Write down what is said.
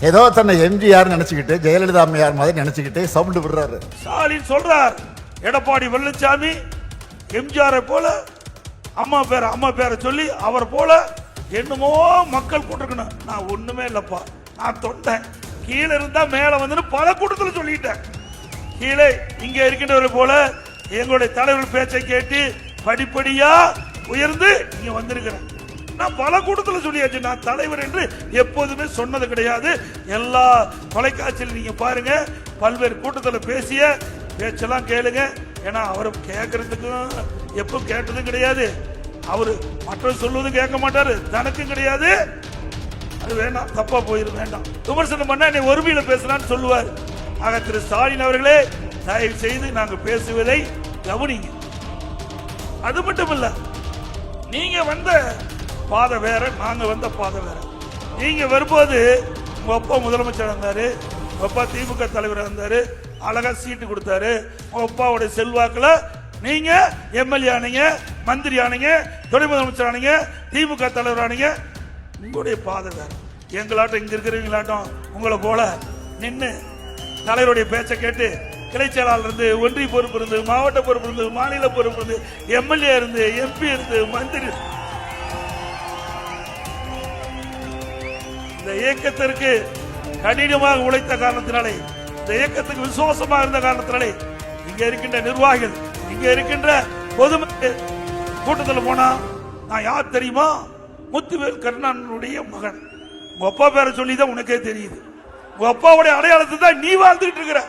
ஏதோ தன்னை எம்ஜிஆர் நினைச்சுக்கிட்டு ஜெயலலிதா அம்மையார் மாதிரி நினைச்சுக்கிட்டு சவுண்ட் விடுறாரு. ஸ்டாலின் சொல்றார் எடப்பாடி பழனிசாமி எம்ஜிஆரை போல அம்மா பேரை சொல்லி அவர் போல என்னமோ மக்கள் கூட்டிருக்கணும். நான் ஒண்ணுமே இல்லப்பா, நான் தொண்டேன், கீழே இருந்தா மேல வந்து பல கூட்டத்தில் சொல்லிட்டேன். கீழே இங்க இருக்கின்றவர்கள் போல எங்களுடைய தலைவர் பேச்சை கேட்டு படிப்படியா உயர்ந்து இங்க வந்திருக்கிறேன். நான் பல கூட்டத்தில் சொல்லியாச்சு, நான் தலைவர் என்று எப்போதுமே சொன்னது கிடையாது. எல்லா தொலைக்காட்சியில் நீங்க பாருங்க, பல்வேறு கூட்டத்தில் பேசிய பேச்செல்லாம் கேளுங்க. ஏன்னா அவரை கேட்கறதுக்கும் எப்போ கேட்டதும் கிடையாது, அவரு மற்றவர் சொல்வதும் கேட்க மாட்டாரு, தனக்கும் கிடையாது. அது வேண்டாம், தப்பா போயிரு, வேண்டாம். விமர்சனம் பண்ண நீ ஒருமையில பேசலான்னு சொல்லுவார். ஆக திரு ஸ்டாலின் அவர்களே, தயவு செய்து நாங்க பேசுவதை கவனிங்க. அது மட்டும் இல்ல, நீங்க வந்த பாதை வேற, நாங்க வந்த பாதை வேற. நீங்க வரும்போது உங்க அப்பா முதலமைச்சர் இருந்தாரு, உங்க அப்பா திமுக தலைவர் இருந்தாரு, அழகா சீட்டு கொடுத்தாரு. உங்க அப்பாவுடைய செல்வாக்குல நீங்க எம்எல்ஏ ஆனீங்க, மந்திரி ஆனீங்க, துணை முதலமைச்சர் ஆனீங்க, திமுக தலைவர் ஆனீங்க. உங்களுடைய பாதை வேற. எங்களாட்டம் இங்க இருக்கிறவங்களாட்டம் உங்களை போல நின்று தலைவருடைய பேச்சை கேட்டு கிளை செயலாளர் இருந்து, ஒன்றிய பொறுப்பு இருந்து, மாவட்ட பொறுப்பு இருந்து, மாநில பொறுப்பு இருந்து, எம்எல்ஏ இருந்து, எம்பி இருந்து, மந்திரி. இந்த இயக்கத்திற்கு கடினமாக உழைத்த காரணத்தினாலே, இந்த இயக்கத்துக்கு விசுவாசமாக இருந்த காரணத்தினாலே, இங்க இருக்கின்ற நிர்வாகிகள், இங்க இருக்கின்ற பொதுமக்கள் கூட்டத்தில் போனா நான் யார் தெரியுமா? முத்துவேல் கருணாநிதியுடைய மகன். உங்க அப்பா பேரை சொல்லிதான் உனக்கே தெரியுது. உங்க அப்பாவுடைய அடையாளத்தை தான் நீ வாழ்ந்துட்டு இருக்கிற.